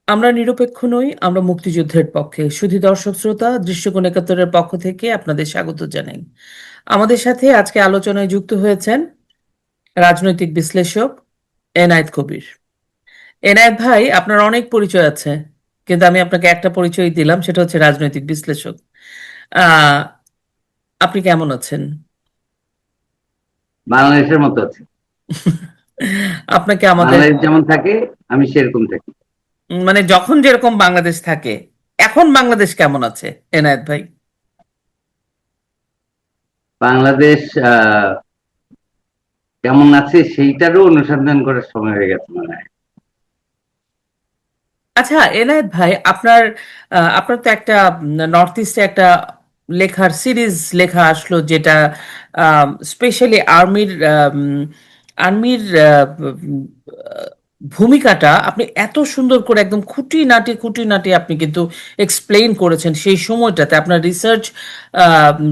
আমরা নিরপেক্ষ নই, আমরা মুক্তিযুদ্ধের পক্ষে। শুধু দর্শক শ্রোতা, দৃশ্যকোণ একাত্তরের পক্ষ থেকে আপনাদের স্বাগত জানাই। আমাদের সাথে আজকে আলোচনায় যুক্ত হয়েছেন রাজনৈতিক বিশ্লেষক এনায়েত কবির। এনায়েত ভাই, আপনার অনেক পরিচয় আছে, কিন্তু আমি আপনাকে একটা পরিচয় দিলাম, সেটা হচ্ছে রাজনৈতিক বিশ্লেষক। আহ আপনি কেমন আছেন? বাংলাদেশের মতো আছে। আপনাকে আমাদের বাংলাদেশ যেমন থাকে আমি সেরকম থাকি। মানে যখন যেরকম বাংলাদেশ থাকে, এখন বাংলাদেশ কেমন আছে এনায়েত ভাই? বাংলাদেশ কেমন আছে সেইটারও অনুসন্ধান করার সময় হয়ে গেছে মনে হয়। আচ্ছা এনায়েত ভাই, আপনার তো একটা নর্থ ইস্টে একটা লেখার সিরিজ লেখা আসলো, যেটা স্পেশালি আর্মির ভূমিকাটা আপনি এত সুন্দর করে একদম খুঁটিনাটি আপনি কিন্তু এক্সপ্লেইন করেছেন। সেই সময়টাতে আপনার রিসার্চ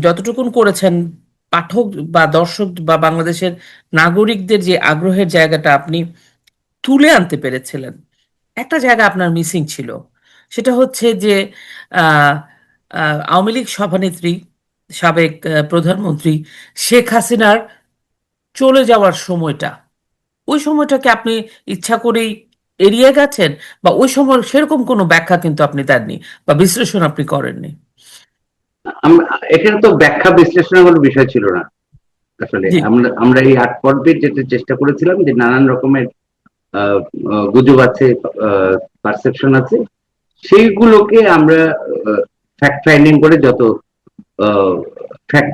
যতটুকুন করেছেন, পাঠক বা দর্শক বা বাংলাদেশের নাগরিকদের যে আগ্রহের জায়গাটা আপনি তুলে আনতে পেরেছিলেন। একটা জায়গা আপনার মিসিং ছিল, সেটা হচ্ছে যে আহ, আওয়ামী লীগ সভানেত্রী, সাবেক প্রধানমন্ত্রী শেখ হাসিনার চলে যাওয়ার সময়টা, ওই সময়টাকে আপনি ইচ্ছা করেই এড়িয়ে গেছেন, বা ওই সময় সেরকম কোনো ব্যাখ্যা কিন্তু আপনি দেননি বা বিশ্লেষণ আপনি করেননি। এখানে তো ব্যাখ্যা বিশ্লেষণের কোনো বিষয় ছিল না। আসলে জি। আমরা এই 8 পর্বে যেটা চেষ্টা করেছিলাম যে নানান রকমের আহ, গুজব আছে, পারসেপশন আছে, সেইগুলোকে আমরা ফ্যাক্ট ফাইন্ডিং করে যত ফ্যাক্ট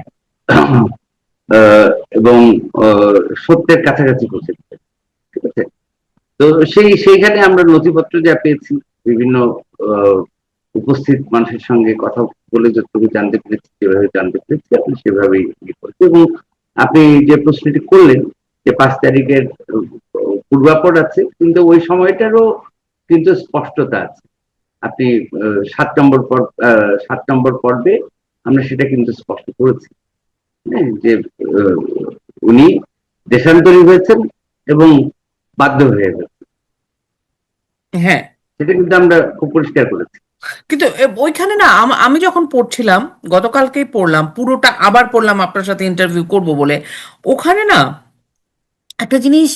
আহ, এবং সত্যের কাছাকাছি পৌঁছে দিতে, ঠিক আছে। তো সেইখানে আমরা নথিপত্র যা পেয়েছি, বিভিন্ন আহ, উপস্থিত মানুষের সঙ্গে কথা বলে যতটুকু জানতে পেরেছি, যেভাবে জানতে পেরেছি আপনি সেভাবেই ইয়ে করেছি। এবং আপনি যে প্রশ্নটি করলেন যে 5 তারিখের পূর্বাপর আছে, কিন্তু ওই সময়টারও কিন্তু স্পষ্টতা আছে। আপনি 7 নম্বর পর্বে আমরা সেটা কিন্তু স্পষ্ট করেছি, হ্যাঁ, যে আহ, উনি দেশান্তরী হয়েছেন এবং বাধ্য হয়ে গেছেন। হ্যাঁ, সেটা কিন্তু আমরা খুব পরিষ্কার করেছি। কিন্তু ওইখানে না আমি যখন পড়ছিলাম, গতকালকেই পড়লাম, পুরোটা আবার পড়লাম আপনার সাথে ইন্টারভিউ করব বলে। ওখানে না একটা জিনিস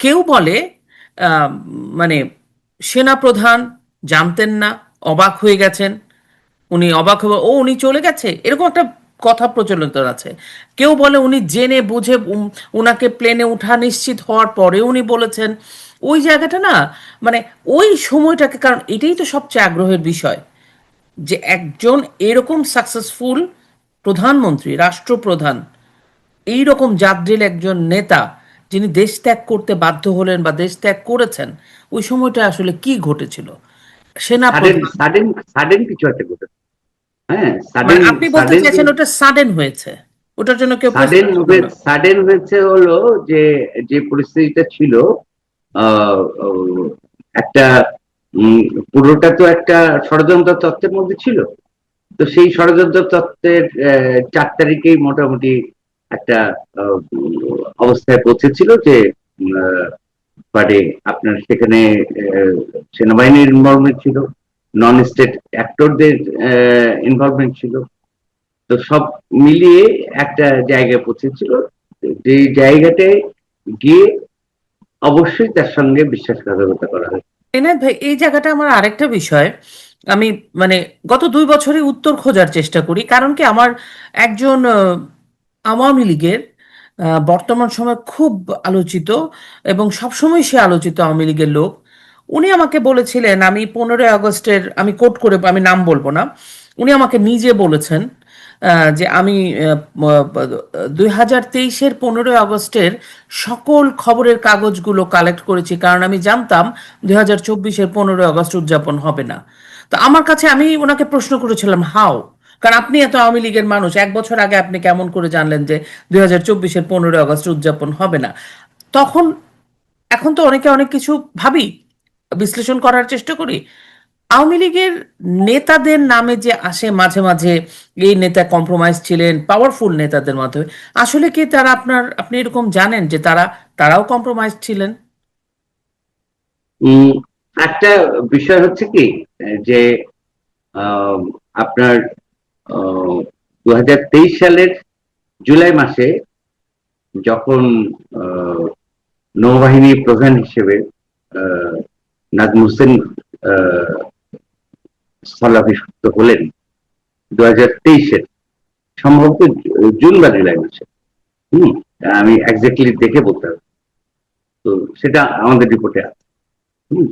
কেউ বলে, আহ, মানে সেনাপ্রধান জানতেন না, অবাক হয়ে গেছেন। উনি অবাক হয়ে উনি চলে গেছে, এরকম একটা কথা প্রচলিত আছে। কেউ বলে উনি জেনে বুঝে উনাকে প্লেনে উঠা নিশ্চিত হওয়ার পরে উনি বলেছেন। ওই জায়গাটা না, মানে ওই সময়টাকে, কারণ এটাই তো সবচেয়ে আগ্রহের বিষয়, যে একজন এরকম সাকসেসফুল প্রধানমন্ত্রী, রাষ্ট্রপ্রধান, এই রকম জাদ্রেল একজন নেতা, যিনি দেশ ত্যাগ করতে বাধ্য হলেন বা দেশ ত্যাগ করেছেন, ওই সময়টা আসলে কি ঘটেছিল? সেনা সাডেন প্রধান, সাডেন সাডেন কিছু একটা ঘটেছে। হ্যাঁ, মানে সাডেন আপনি বলতে সাডেন চাইছেন ওটা সাডেন হয়েছে, ওটার জন্য কেউ সাডেন প্রস্তুত ছিল না? সাডেন হয়েছে হলো যে যে পরিস্থিতিটা ছিল, আহ, আহ, একটা উম, পুরোটা তো একটা ষড়যন্ত্র তত্ত্বের মধ্যে ছিল। তো সেই ষড়যন্ত্র তত্ত্বের 4 তারিখেই মোটামুটি একটা অবস্থায় পৌঁছেছিল যে আহ, মানে আপনার সেখানে আহ, সেনাবাহিনীর ইনভলভমেন্ট ছিল, নন স্টেট অ্যাক্টরদের ইনভলভমেন্ট ছিল। তো সব মিলিয়ে একটা জায়গায় পৌঁছেছিল, যে জায়গাটায় গিয়ে অবশ্যই তার সঙ্গে বিশ্বাসঘাতকতা করা হয়। এনায়েত ভাই, এই জায়গাটা আমার আরেকটা বিষয়। আমি মানে গত 2 বছরে উত্তর খোঁজার চেষ্টা করি, কারণ কি আমার একজন আওয়ামী লীগের বর্তমান সময় খুব আলোচিত, এবং সবসময় সে আলোচিত আওয়ামী লীগের লোক, উনি আমাকে বলেছিলেন, আমি 15ই আগস্টের, আমি কোট করে, আমি নাম বলবো না, উনি আমাকে নিজে বলেছেন যে আমি 2023-এর 15ই আগস্টের সকল খবরের কাগজগুলো কালেক্ট করেছি, কারণ আমি জানতাম 2024-এর 15ই আগস্ট উদযাপন হবে না। তো আমার কাছে, আমি ওনাকে প্রশ্ন করেছিলাম, হাউ, কারণ আপনি এত আওয়ামী লীগের মানুষ, 1 বছর আগে আপনি কেমন করে জানলেন যে 2024-এর 15ই আগস্ট উদযাপন হবে না? তখন, এখন তো অনেকে অনেক কিছু ভাবি, বিশ্লেষণ করার চেষ্টা করি। আওয়ামী লীগের নেতাদের নামে যে আসে মাঝে মাঝে, এই নেতা কম্প্রোমাইজ ছিলেন, পাওয়ারফুল নেতাদের মাধ্যমে, আসলে কি তারা, আপনি এরকম জানেন যে তারাও কম্প্রোমাইজ ছিলেন? উম একটা বিষয় হচ্ছে কি, যে আহ, আপনার 2023 সালের জুলাই মাসে যখন আহ, নৌবাহিনী প্রধান হিসেবে আহ, নাজমুল হোসেন আহ, স্থলাভিষিক্ত হলেন 2023-এর, সম্ভবত জুন বা জুলাই মাসে। হম আমি এক্স্যাক্টলি দেখে বলতে হবে, তো সেটা আমাদের রিপোর্টে আছে। হম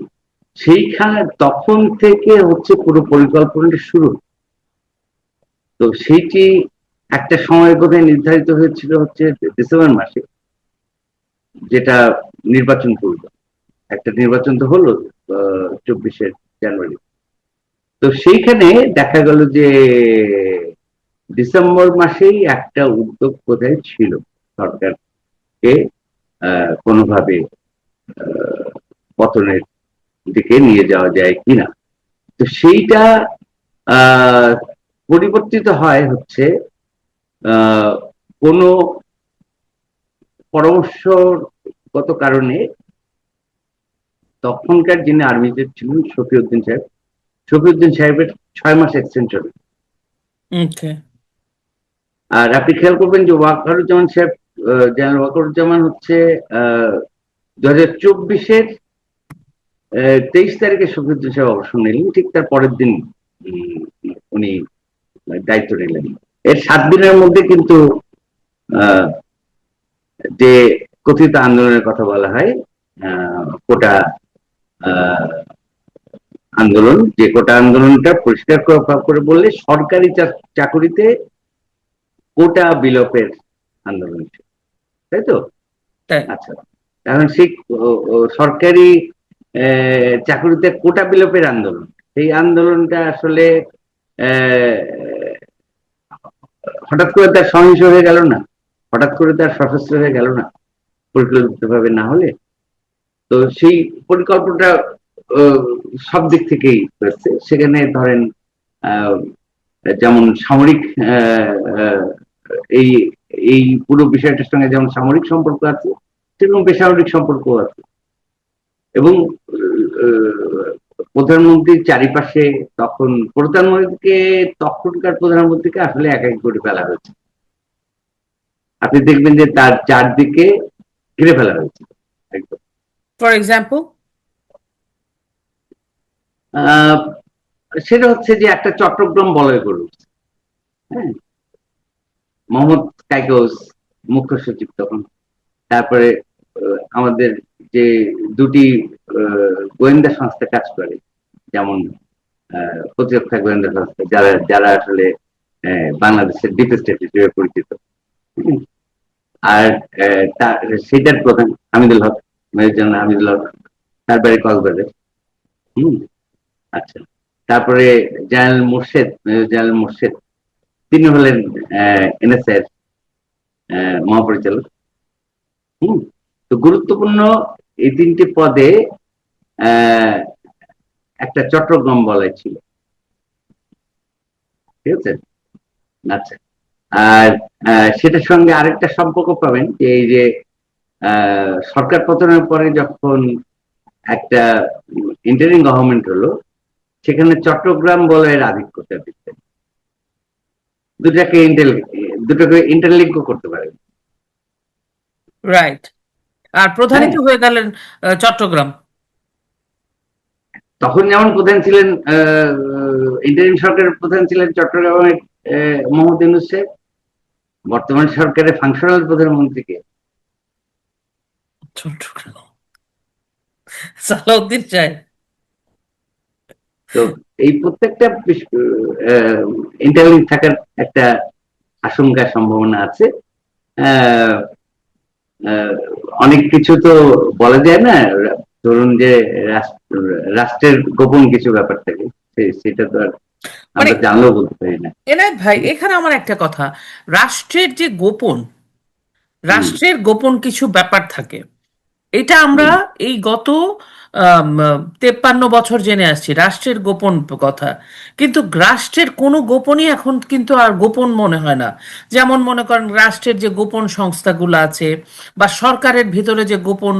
সেইখানে তখন থেকে হচ্ছে পুরো পরিকল্পনাটা শুরু। তো সেইটি একটা সময় বোধহয় নির্ধারিত হয়েছিল হচ্ছে ডিসেম্বর মাসে, যেটা নির্বাচন পূর্ব। একটা নির্বাচন তো হলো 24শে জানুয়ারি। তো সেইখানে দেখা গেল যে ডিসেম্বর মাসেই একটা উদ্যোগ বোধহয় ছিল সরকারকে কোনোভাবে আহ, পতনের দিকে নিয়ে যাওয়া যায় কিনা। তো সেইটা আহ, পরিবর্তিত হয় হচ্ছে আহ, কোনো পরামর্শগত কারণে তখনকার যিনি আর্মি চিফ ছিলেন শফিউদ্দিন সাহেবের 6 মাস এক্সটেনশন। ওকে। আর আপনি খেয়াল করবেন যে ওয়াকারুজ্জামান সাহেব, জেনারেল ওয়াকারুজ্জামান হচ্ছে 2024-এর 23 তারিখে শফিউদ্দিন সাহেব অবসর নিলেন, ঠিক তার পরের দিন উম, উনি দায়িত্ব নিলেন। এর 7 দিনের মধ্যে কিন্তু আহ, যে কথিত আন্দোলনের কথা বলা হয়, কোটা আহ, আন্দোলন, যে কোটা আন্দোলনটা পরিষ্কার করে বললে সরকারি চাকুরিতে কোটা বিলোপের আন্দোলন ছিল, তাই তো? তাই। আচ্ছা, এখন সেই সরকারি চাকুরিতে কোটা বিলোপের আন্দোলন, সেই আন্দোলনটা আসলে আহ, হঠাৎ করে তার সহিংস হয়ে গেল না, হঠাৎ করে তার সশস্ত্র হয়ে গেল না, পরিকল্পিতভাবে না হলে। তো সেই পরিকল্পনাটা আহ, সব দিক থেকেই হয়েছে। সেখানে ধরেন আহ, যেমন সামরিক আহ, আহ, এই এই পুরো বিষয়টার সঙ্গে যেমন সামরিক সম্পর্ক আছে, সেরকম বেসামরিক সম্পর্ক আছে। এবং আহ, প্রধানমন্ত্রীর চারিপাশে তখন তখনকার প্রধানমন্ত্রীকে আসলে এক এক করে ফেলা হয়েছে। আপনি দেখবেন যে তার চারদিকে ঘিরে ফেলা হয়েছে একদম। For example. আহ, সেটা হচ্ছে যে একটা চট্টগ্রাম বলয় গড়ে উঠছে। হ্যাঁ, মোহাম্মদ কাইকোস মুখ্য সচিব তখন। তারপরে আমাদের যে দুটি গোয়েন্দা সংস্থা কাজ করে, যেমন প্রতিরক্ষা গোয়েন্দা সংস্থা, যারা যারা আসলে বাংলাদেশের ডিপ স্টেট হিসেবে পরিচিত। হুম। আর সেটার প্রধান হামিদুল হক, মেজর জেনারেল হামিদুল হক, তার বাড়ি কক্সবাজার। হম আচ্ছা, তারপরে জেনারেল মোর্শেদ, তিনি হলেন এনএসএ এর মহাপরিচালক। হম তো গুরুত্বপূর্ণ এই 3টি পদে আহ, একটা চট্টগ্রাম বলয় ছিল, ঠিক আছে? আচ্ছা, আর সেটার সঙ্গে আরেকটা সম্পর্ক পাবেন যে এই যে সরকার পতনের পরে যখন একটা ইন্টারিম গভর্নমেন্ট হলো, সেখানে চট্টগ্রাম বলয়ের আধিক্যতা দিচ্ছে। দুটাকে দুটোকে ইন্টারলিঙ্ক করতে পারেন। রাইট। আর প্রধানই হ্যাঁ, তো হয়ে গেলেন চট্টগ্রাম। তখন যেমন প্রধান ছিলেন, ইন্টারিম সরকারের প্রধান ছিলেন চট্টগ্রামের মোহাম্মদ ইউনূস সাহেব। বর্তমান সরকারের ফাংশনাল প্রধানমন্ত্রীকে চট্টগ্রাম সালাউদ্দিন সাহেব। তো এই প্রত্যেকটা ইন্টারলিঙ্ক থাকার একটা আশঙ্কা সম্ভাবনা আছে। আহ, আহ, অনেক কিছু তো বলা যায় না, ধরুন যে রাষ্ট্রের গোপন কিছু ব্যাপার থাকে, সেটা তো আর মানে আমরা জানলেও বলতে পারি না। এনায়েত ভাই, এখানে আমার একটা কথা, রাষ্ট্রের যে গোপন, হুম, রাষ্ট্রের গোপন কিছু ব্যাপার থাকে, এটা আমরা হুম, এই গত বছর জেনে আসছি রাষ্ট্রের গোপন কথা, কিন্তু রাষ্ট্রের কোনো গোপনই এখন কিন্তু আর গোপন মনে হয় না। যেমন মনে করেন রাষ্ট্রের যে গোপন সংস্থাগুলো আছে বা সরকারের ভিতরে যে গোপন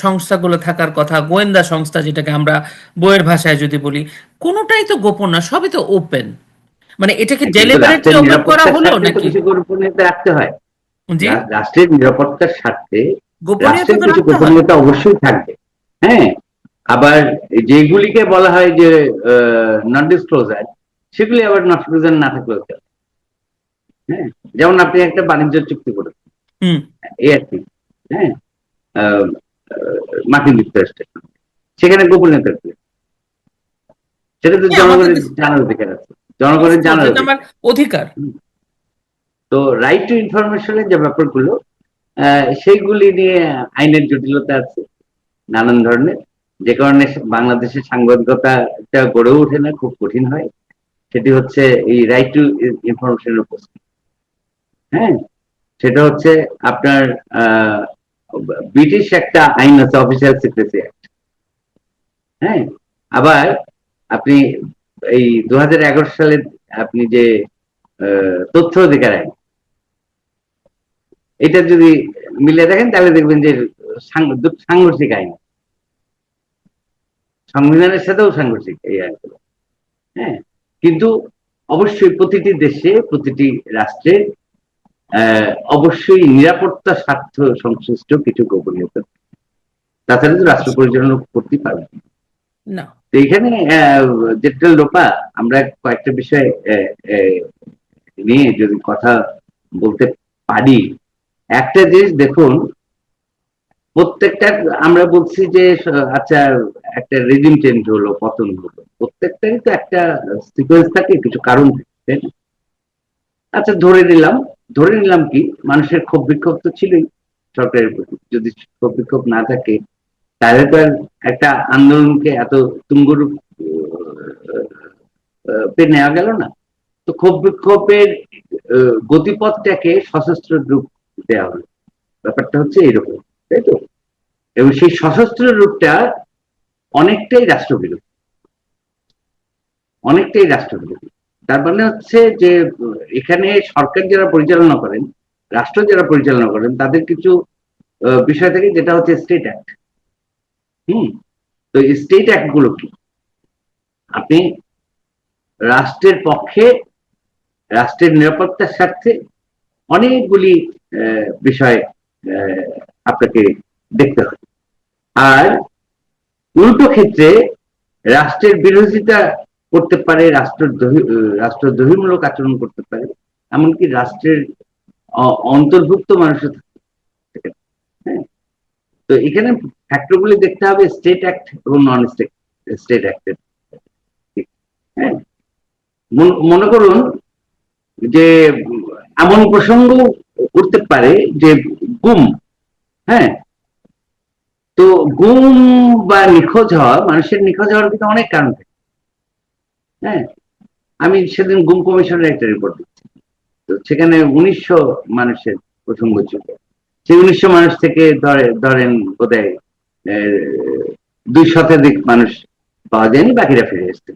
সংস্থাগুলো থাকার কথা, গোয়েন্দা সংস্থা যেটাকে আমরা বইয়ের ভাষায় যদি বলি, কোনোটাই তো গোপন না, সবই তো ওপেন। মানে এটাকে কিন্তু ডেলিবারেটলি রাষ্ট্রের ওপেন করা নিরাপত্তার হলো স্বার্থে তো নাকি? কিছু গোপনীয়তা রাখতে হয়। জি, রাষ্ট্রের নিরাপত্তার স্বার্থে গোপনীয়তা রাষ্ট্রের তো কিছু রাখতে হয়। গোপনীয়তা অবশ্যই থাকবে। হ্যাঁ, আবার যেগুলিকে বলা হয় যে নন ডিসক্লোজার, সেগুলি আবার নন ডিসক্লোজার না থাকলেও চলে। হ্যাঁ, যেমন আপনি একটা বাণিজ্য চুক্তি করেছেন, হুম। এই আর কি। হ্যাঁ, আহ, মার্কিন যুক্তরাষ্ট্রের সঙ্গে। সেখানে গোপনীয়তা কি? সেটা তো হ্যাঁ, আমাদের জনগণের দেশ, জানার অধিকার আছে, জনগণের অফকোর্স জানার এটা অধিকার। আমার অধিকার। তো রাইট টু ইনফরমেশনের যে ব্যাপারগুলো, সেইগুলি নিয়ে আইনের জটিলতা আছে নানান ধরনের, যে কারণে বাংলাদেশের সাংবাদিকতা গড়ে ওঠে না, খুব কঠিন হয়। সেটি হচ্ছে এই রাইট টু ইনফরমেশনের উপস্থিতি। হ্যাঁ, সেটা হচ্ছে আপনার আহ, ব্রিটিশ একটা আইন আছে, অফিসিয়াল সিক্রেসি অ্যাক্ট। হ্যাঁ, আবার আপনি এই 2011 সালে আপনি যে তথ্য অধিকার আইন, এটা যদি মিলে দেখেন তাহলে দেখবেন যে সাংঘর্ষিক আইন, সংবিধানের সাথেও সাংঘর্ষিক এই আইনগুলো। হ্যাঁ, কিন্তু অবশ্যই প্রতিটি দেশে, প্রতিটি রাষ্ট্রে অবশ্যই নিরাপত্তা স্বার্থ সংশ্লিষ্ট কিছু গোপনীয়তা, তাছাড়া তো রাষ্ট্র পরিচালনা করতে পারবে না। না। তো এখানে যেটা লোপা, আমরা কয়েকটা বিষয় নিয়ে যদি কথা বলতে পারি। একটা জিনিস দেখুন, প্রত্যেকটা, আমরা বলছি যে আচ্ছা একটা রেজিম চেঞ্জ হলো, পতন হলো, প্রত্যেকটারই তো একটা সিকোয়েন্স থাকে, কিছু কারণ থাকে, তাই না? আচ্ছা ধরে নিলাম কি মানুষের ক্ষোভ বিক্ষোভ তো ছিলই সরকারের প্রতি। যদি ক্ষোভ বিক্ষোভ না থাকে তাহলে তো আর একটা আন্দোলনকে এত তুঙ্গরূপ নেওয়া গেল না। তো ক্ষোভ বিক্ষোভের গতিপথটাকে সশস্ত্র রূপ দেওয়া হলো, ব্যাপারটা হচ্ছে এইরকম, তাই তো? এবং সেই সশস্ত্র রূপটা অনেকটাই রাষ্ট্রবিরোধী, অনেকটাই রাষ্ট্রবিরোধী। তার মানে হচ্ছে যে এখানে সরকার যারা পরিচালনা করেন, রাষ্ট্র যারা পরিচালনা করেন, তাদের কিছু বিষয় থাকে, যেটা হচ্ছে স্টেট অ্যাক্ট। হুম, তো স্টেট অ্যাক্ট গুলো কি? আপনি রাষ্ট্রের পক্ষে, রাষ্ট্রের নিরাপত্তার স্বার্থে অনেকগুলি বিষয় আপনাকে দেখতে হবে। আর উল্টো ক্ষেত্রে রাষ্ট্রের বিরোধিতা করতে পারে, রাষ্ট্রদ্রোহীমূলক আচরণ করতে পারে, এমনকি রাষ্ট্রের অন্তর্ভুক্ত মানুষের থাকে। হ্যাঁ, তো এখানে ফ্যাক্টরগুলি দেখতে হবে স্টেট অ্যাক্ট এবং নন স্টেট স্টেট অ্যাক্টের। হ্যাঁ, মনে করুন যে এমন প্রসঙ্গ করতে পারে যে গুম। হ্যাঁ, তো গুম বা নিখোঁজ হওয়া, মানুষের নিখোঁজ হওয়ার কিন্তু অনেক কারণ থাকে। হ্যাঁ, আমি সেদিন গুম কমিশনের একটা রিপোর্ট দিচ্ছি, তো সেখানে 1900 মানুষের প্রসঙ্গ ছিল। সেই 1900 মানুষ থেকে ধরেন বোধহয় 2 শতাধিক মানুষ পাওয়া যায়নি, বাকিরা ফিরে এসছে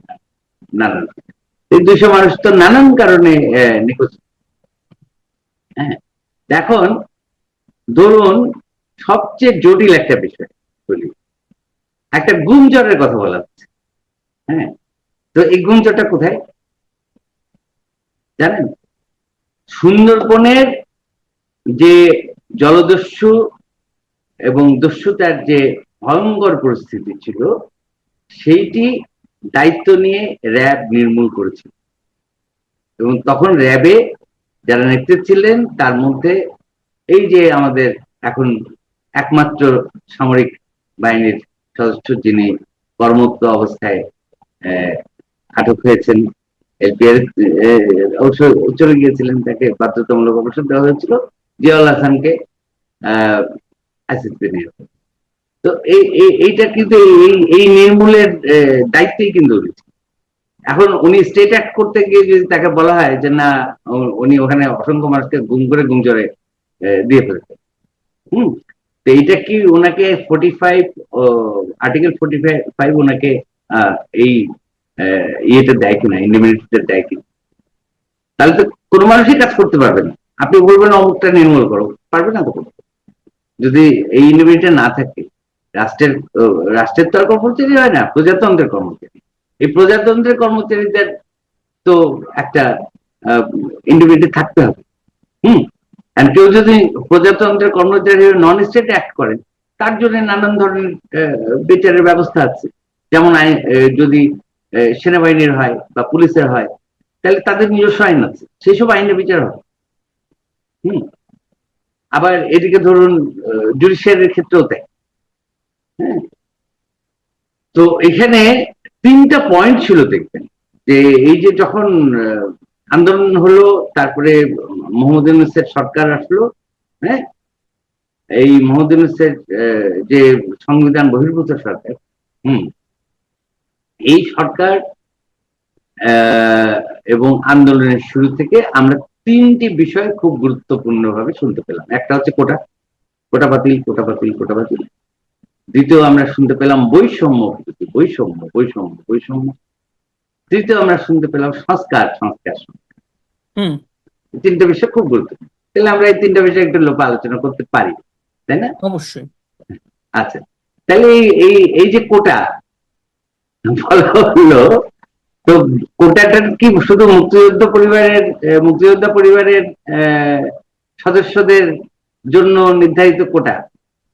নানান। এই 200 মানুষ তো নানান কারণে নিখোঁজ। হ্যাঁ, এখন ধরুন সবচেয়ে জটিল একটা বিষয় বলি, একটা গুমজরের কথা বলা হচ্ছে। হ্যাঁ, তো এই গুমজরটা কোথায় জানেন? সুন্দরবনের যে জলদস্যু এবং দস্যুতার যে ভয়ঙ্কর পরিস্থিতি ছিল, সেইটি দায়িত্ব নিয়ে র্যাব নির্মূল করেছিল। এবং তখন র্যাবে যারা নেতৃত্বে ছিলেন, তার মধ্যে এই যে আমাদের এখন একমাত্র সামরিক বাহিনীর সদস্য, যিনি কর্মরত অবস্থায় আটক হয়েছেন, এলপিআর অবশ্য চলে গিয়েছিলেন, তাকে বাধ্যতামূলক অবসর দেওয়া হয়েছিল, জিয়াউল হাসানকে আইসিসিতে নিয়ে। তো এইটা কিন্তু এই নির্মূলের দায়িত্বেই কিন্তু রয়েছে। এখন উনি স্টেট অ্যাক্ট করতে গিয়ে যদি তাকে বলা হয় যে না, উনি ওখানে অসংখ্য মানুষকে গুম করে গুমজরে দিয়ে ফেলছেন। হুম, তো এইটা কি ওনাকে 45 আর্টিকেল 45 ওনাকে এই ইয়েটা দেয় কিনা, ইন্ডিপেন্ডেন্সটা দেয় কিনা? তাহলে তো কোনো মানুষই কাজ করতে পারবে না। আপনি বলবেন অমুকটা নির্মূল করো, পারবে না তো করতে। যদি এই ইন্ডিপেন্ডেন্সটা না থাকে, রাষ্ট্রের রাষ্ট্রের তো আর কর্মচারী হয় না, প্রজাতন্ত্রের কর্মচারী। এই প্রজাতন্ত্রের কর্মচারীদের তো একটা ইন্ডিপেন্ডেন্ট থাকতে হবে। হুম। আর কেউ যদি প্রজাতন্ত্রের কর্মচারী নন স্টেট অ্যাক্ট করেন, তার জন্য নানান ধরনের বিচারের ব্যবস্থা আছে। যেমন যদি সেনাবাহিনীর হয় বা পুলিশের হয়, তাহলে তাদের নিজস্ব আইন আছে, সেই সব আইনে বিচার হবে। হুম। আবার এদিকে ধরুন জুডিশিয়ারির ক্ষেত্রেও তাই। হ্যাঁ। তো এখানে তিনটা পয়েন্ট ছিল দেখবেন, যে এই যে যখন আন্দোলন হলো, তারপরে মোহাম্মদ ইউনূসের সরকার আসলো। হ্যাঁ। এই মোহাম্মদ ইউনূসের যে সংবিধান বহির্ভূত সরকার, হুম, এই সরকার এবং আন্দোলনের শুরু থেকে আমরা তিনটি বিষয় খুব গুরুত্বপূর্ণ ভাবে শুনতে পেলাম। একটা হচ্ছে কোটা, কোটা বাতিল, কোটা বাতিল, কোটা বাতিল। দ্বিতীয় আমরা শুনতে পেলাম বৈষম্য বিরোধী, বৈষম্য বৈষম্য বৈষম্য। তৃতীয় আমরা শুনতে পেলাম সংস্কার, সংস্কার, সংস্কার। হুম। তিনটা বিষয় খুব গুরুত্বপূর্ণ। তাহলে আমরা এই তিনটা বিষয় একটু লোপে আলোচনা করতে পারি, তাই না? অবশ্যই। আচ্ছা, তাহলে এই এই এই যে কোটা বলা হলো, তো কোটাটা কি শুধু মুক্তিযোদ্ধা পরিবারের সদস্যদের জন্য নির্ধারিত কোটা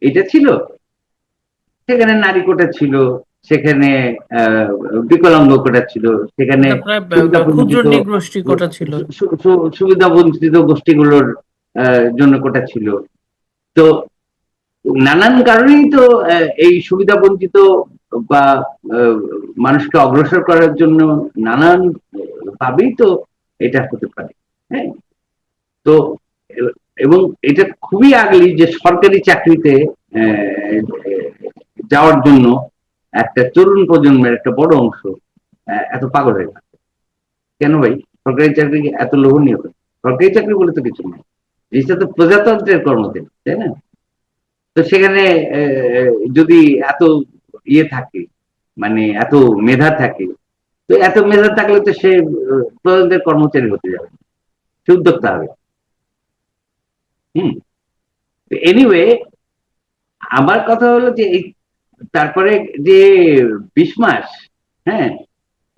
এটা ছিল? সেখানে নারী কোটা ছিল, সেখানে বিকলাঙ্গ কোটা ছিল, সেখানে সুবিধা ক্ষুদ্র বঞ্চিত নৃগোষ্ঠী কোটা ছিল। সুবিধা বঞ্চিত গোষ্ঠীগুলোর জন্য কোটা ছিল। তো নানান কারণেই তো এই সুবিধা বঞ্চিত বা মানুষকে অগ্রসর করার জন্য নানান ভাবেই তো এটা হতে পারে। হ্যাঁ। তো এবং এটা খুবই আগলি যে সরকারি চাকরিতে যাওয়ার জন্য একটা তরুণ প্রজন্মের একটা বড় অংশ এত পাগল হয়ে গেছে। কেন ভাই? সরকারি চাকরি এত লোভনীয়? সরকারি চাকরি বলে তো কিছু নেই, জিনিসটা তো প্রজাতন্ত্রের কর্মচারী, তাই না? তো সেখানে যদি এত ইয়ে থাকে, মানে এত মেধা থাকে, তো এত মেধা থাকলে তো সে প্রজাতন্ত্রের কর্মচারী হতে যাবে, সে উদ্যোক্তা হবে। হুম। এনিওয়ে, আমার কথা হলো যে এই তারপরে যে 20 মাস, হ্যাঁ,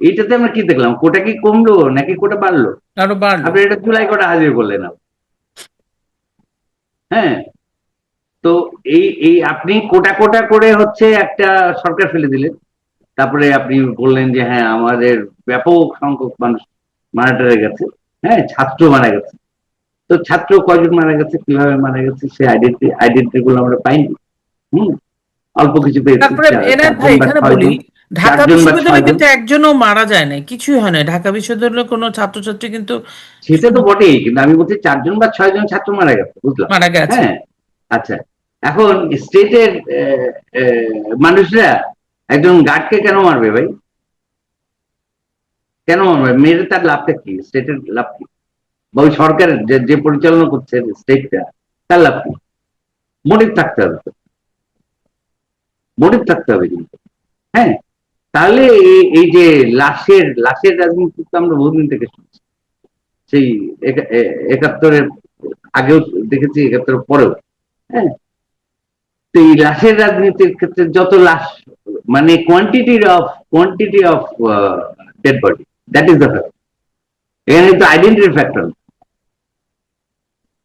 এইটাতে আমরা কি দেখলাম? কোটা কি কমলো নাকি কোটা বাড়লো? আরো বাড়লো। আপনি এটা জুলাই কোটা হাজির করলেন। হ্যাঁ। তো এই এই আপনি কোটা কোটা করে হচ্ছে একটা সরকার ফেলে দিলেন। তারপরে আপনি বললেন যে হ্যাঁ, আমাদের ব্যাপক সংখ্যক মানুষ মারা টারা গেছে। হ্যাঁ, ছাত্র মারা গেছে। তো ছাত্র কয়জন মারা গেছে, কিভাবে মারা গেছে, সে আইডেন্টি গুলো আমরা পাইনি। হুম। অল্প কিছু পেয়েছি, তারপরে এনায়েত ভাই, চারজন বা এখানে বলি, ছয়জন, ঢাকা চারজন বা বিশ্ববিদ্যালয়ে ছয়জন। কিন্তু একজনও মারা যায় নাই, কিছুই হয় না ঢাকা বিশ্ববিদ্যালয়ের কোনো ছাত্রছাত্রী কিন্তু সেটা তো বটেই, কিন্তু আমি বলছি 4 বা 6 জন ছাত্র মারা গেছে, বুঝলাম। মারা গেছে। হ্যাঁ। আচ্ছা, এখন স্টেটের মানুষরা একজন গার্ডকে কেন মারবে ভাই? কেন মারবে? মেরে তার লাভটা কি? স্টেটের লাভ কি? বা ওই সরকার যে যে পরিচালনা করছে স্টেটটা, তার লাভ কি? মোটিভ থাকতে হবে তো, মোটিভ থাকতে হবে কিন্তু। হ্যাঁ। তাহলে এই যে লাশের লাশের রাজনীতি তো আমরা বহুদিন থেকে শুনছি, সেই 71-এর আগেও দেখেছি, 71-এর পরেও। হ্যাঁ। তো এই লাশের রাজনীতির ক্ষেত্রে যত লাশ, মানে quantity of dead body, that is the fact. এখানে তো আইডেন্টিটি ফ্যাক্টর।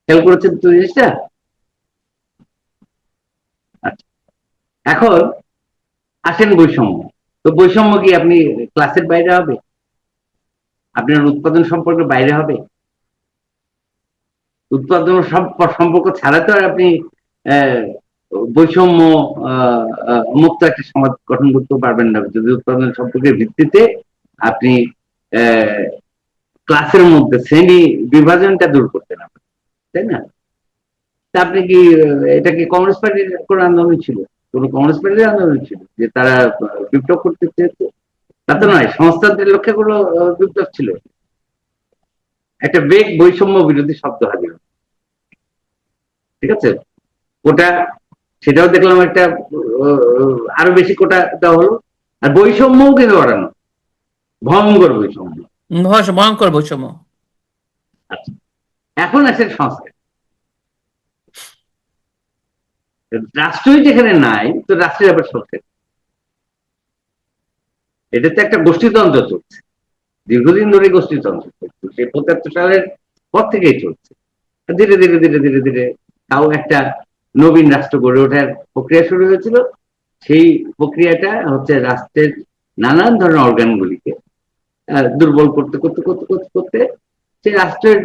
খেয়াল করেছেন তো জিনিসটা? আচ্ছা, এখন আসেন বৈষম্য। তো বৈষম্য কি আপনি ক্লাসের বাইরে হবে? আপনার উৎপাদন সম্পর্কের বাইরে হবে? উৎপাদন সম্পর্ক ছাড়া তো আর আপনি আহ, বৈষম্য মুক্ত একটা সমাজ গঠন করতে পারবেন না, যদি উৎপাদন সম্পর্কের ভিত্তিতে আপনি ক্লাসের মধ্যে শ্রেণী বিভাজনটা দূর করতে না পারেন, তাই না? তা আপনি কি এটা কি কমিউনিস্ট পার্টির কোন আন্দোলন ছিল? কোন কমিউনিস্ট পার্টির আন্দোলন ছিল যে তারা বিপ্লব করতে চেয়েছে? তা তো নয়, সমাজতন্ত্রের লক্ষ্যে কোনো বিপ্লব ছিল। একটা বেগ বৈষম্য বিরোধী শব্দ হাজির, ঠিক আছে? ওটা সেটাও দেখলাম একটা আরো বেশি কোটা দেওয়া হলো। আর বৈষম্যও কিন্তু বাড়ানো, ভয়ঙ্কর বৈষম্য। ভয়ঙ্কর বৈষম্য। আচ্ছা, এখন আসে সংস্কার। রাষ্ট্রই যেখানে নাই, তো রাষ্ট্রের ব্যাপার সংস্কার, এটা তো একটা গোষ্ঠীতন্ত্র চলছে, দীর্ঘদিন ধরে গোষ্ঠীতন্ত্র চলছে, সেই ৭৫ সালের পর থেকেই চলছে। ধীরে ধীরে ধীরে ধীরে ধীরে তাও একটা নবীন রাষ্ট্র গড়ে ওঠার প্রক্রিয়া শুরু হয়েছিল। সেই প্রক্রিয়াটা হচ্ছে রাষ্ট্রের নানান ধরনের অর্গানগুলিকে দুর্বল করতে করতে করতে করতে করতে সে রাষ্ট্রের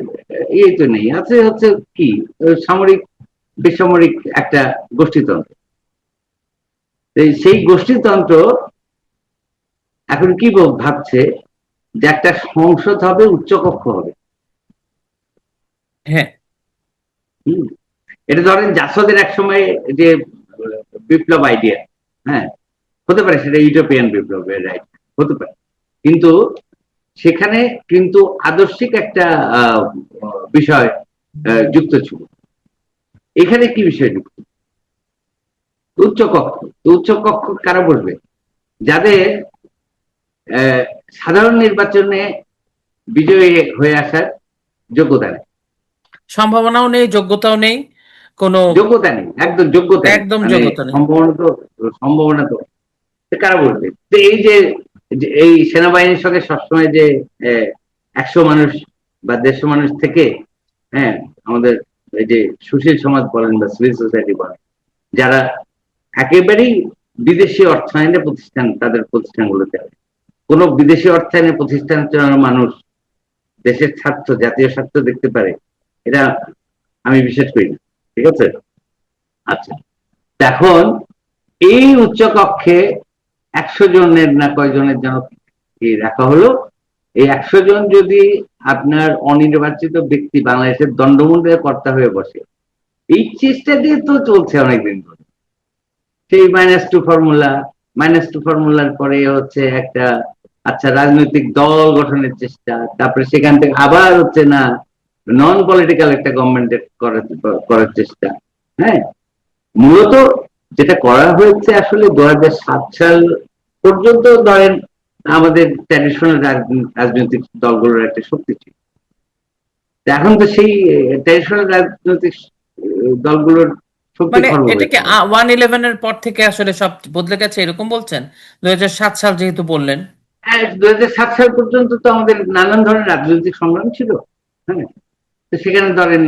ইয়ে তো নেই, আছে হচ্ছে কি সামরিক বেসামরিক একটা গোষ্ঠীতন্ত্র। সেই গোষ্ঠীতন্ত্র এখন কি ভাবছে যে একটা সংসদ হবে, উচ্চকক্ষ হবে। হ্যাঁ, হম, এটা ধরেন জাসদের এক সময় যে বিপ্লব আইডিয়া, হ্যাঁ, হতে পারে সেটা ইউটোপিয়ান বিপ্লব, রাইট, হতে পারে, কিন্তু সেখানে কিন্তু আদর্শিক একটা বিষয় যুক্ত ছিল। এখানে কি বিষয় যুক্ত? উচ্চকক্ষ। উচ্চকক্ষ কারা বসবে? যাদের সাধারণ নির্বাচনে বিজয়ী হয়ে আসার যোগ্যতা নেই, সম্ভাবনাও নেই, যোগ্যতাও নেই, কোনো যোগ্যতা নেই, একদম যোগ্যতা নেই, একদম মানে যোগ্যতা নেই। সম্ভাবনা তো কারা বলবে? তো এই যে এই সেনাবাহিনীর সঙ্গে সবসময় যে ১০০ মানুষ বা ১৫০ মানুষ থেকে, হ্যাঁ, আমাদের এই যে সুশীল সমাজ বলেন বা সিভিল সোসাইটি বলেন, যারা একেবারেই বিদেশি অর্থায়নে প্রতিষ্ঠান, তাদের প্রতিষ্ঠানগুলোতে কোন বিদেশি অর্থায়নে প্রতিষ্ঠান চালানো মানুষ দেশের স্বার্থ, জাতীয় স্বার্থ দেখতে পারে, এটা আমি বিশ্বাস করি না। ঠিক আছে? আচ্ছা, এখন এই উচ্চকক্ষে ১০০ জনের না কয়জনের যেন রাখা হলো। এই ১০০ জন যদি আপনার অনির্বাচিত ব্যক্তি বাংলাদেশের দণ্ডমুদ্রের কর্তা হয়ে বসে, এই চেষ্টা দিয়ে তো চলছে অনেকদিন ধরে। সেই -2 ফর্মুলার পরে হচ্ছে একটা আচ্ছা রাজনৈতিক দল গঠনের চেষ্টা, তারপরে সেখান থেকে আবার হচ্ছে না নন পলিটিক্যাল একটা গভর্নমেন্ট করার চেষ্টা। হ্যাঁ, মূলত যেটা করা হয়েছে আসলে ২০০৭ সাল পর্যন্ত ধরেন আমাদের ট্র্যাডিশনাল রাজনৈতিক দলগুলোর একটা শক্তি ছিল। এখন তো সেই ট্র্যাডিশনাল রাজনৈতিক দলগুলোর শক্তি মানে খর্ব এটা কি হয়েছে। 1/11-এর পর থেকে আসলে সব বদলে গেছে এরকম বলছেন? 2007 সাল যেহেতু বললেন। হ্যাঁ, ২০০৭ সাল পর্যন্ত তো আমাদের নানান ধরনের রাজনৈতিক সংগ্রাম ছিল। হ্যাঁ, তো সেখানে ধরেন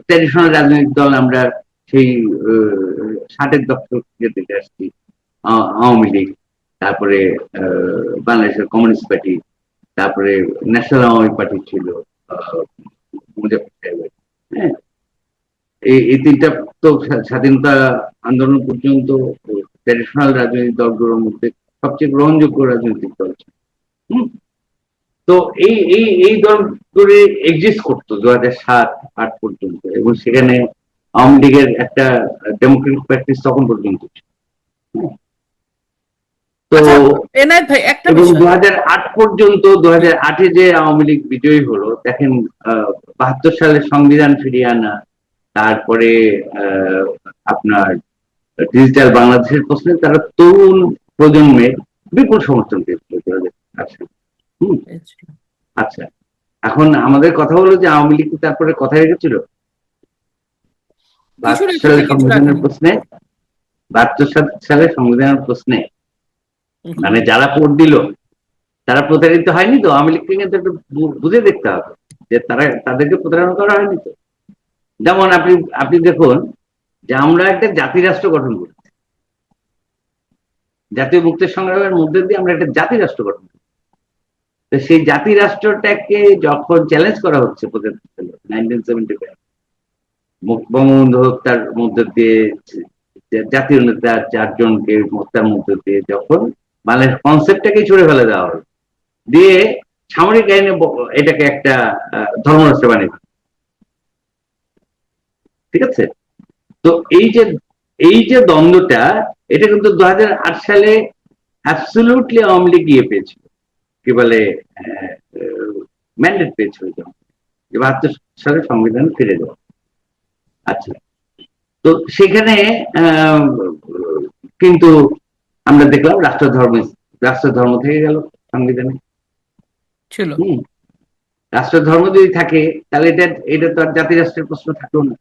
ট্র্যাডিশনাল রাজনৈতিক দল আমরা সেই ৬০-এর দশক থেকে দেখে আসছি। আওয়ামী লীগ, তারপরে বাংলাদেশের কমিউনিস্ট পার্টি, তারপরে ন্যাশনাল আওয়ামী পার্টি ছিল মুজাফর সাহেবের। হ্যাঁ, এই তিনটা তো স্বাধীনতা আন্দোলন পর্যন্ত ট্র্যাডিশনাল রাজনৈতিক দলগুলোর মধ্যে সবচেয়ে গ্রহণযোগ্য রাজনৈতিক দল ছিল। হুম, তো এই এই এই দলগুলি এক্সিস্ট করতো ২০০৭-৮ পর্যন্ত, এবং সেখানে আওয়ামী লীগের একটা ডেমোক্রেটিক প্র্যাকটিস তখন পর্যন্ত ছিল। তো আচ্ছা, এনায়েত ভাই একটা এবং বিষয়। ২০০৮ পর্যন্ত, ২০০৮-এ যে আওয়ামী লীগ বিজয়ী হলো, দেখেন ৭২ সালে সংবিধান ফিরিয়ে আনা, তারপরে আপনার ডিজিটাল বাংলাদেশের প্রশ্নে তারা তরুণ প্রজন্মের বিপুল সমর্থন পেয়েছিল ২০০৮ সালে। আচ্ছা, এখন আমাদের কথা হলো যে আওয়ামী লীগ তারপরে কথা রেখেছিল কিছু ৭২ রেখেছে, সালের কিছু সংবিধানের রাখেনি। প্রশ্নে, ৭২ সালের সংবিধানের প্রশ্নে, মানে যারা ভোট দিল তারা প্রতারিত হয়নি তো? আওয়ামী লীগকে কিন্তু একটু বুঝে দেখতে হবে যে তাদেরকে প্রতারণা করা হয়নি তো। যেমন আপনি আপনি দেখুন যে আমরা একটা জাতি রাষ্ট্র গঠন করি, জাতীয় মুক্তির সংগ্রামের মধ্যে দিয়ে আমরা একটা জাতি রাষ্ট্র গঠন করি। তো সেই জাতি রাষ্ট্রটাকে যখন চ্যালেঞ্জ করা হচ্ছে 1975 বঙ্গবন্ধু হত্যার মধ্যে দিয়ে, জাতীয় নেতা ৪ জনকে হত্যার মধ্যে দিয়ে যখন বাংলাদেশ কনসেপ্টটাকেই ছুড়ে ফেলে দেওয়া হলো, দিয়ে সামরিক আইনে এটাকে একটা ধর্মরাষ্ট্র বানিয়ে, ঠিক আছে? তো এই যে দ্বন্দ্বটা, এটা কিন্তু ২০০৮ সালে অ্যাবসলিউটলি আওয়ামী লীগ ইয়ে পেয়েছিল, কি বলে, ম্যান্ডেট পেয়েছিল যে ৭২ সালে সংবিধান ফিরে দেওয়া। আচ্ছা, তো সেখানে আহ, কিন্তু আমরা দেখলাম রাষ্ট্রধর্ম থেকে গেল সংবিধানে। ছিল হম রাষ্ট্রধর্ম যদি থাকে তাহলে এটা তো আর জাতি রাষ্ট্রের প্রশ্ন থাকলো না।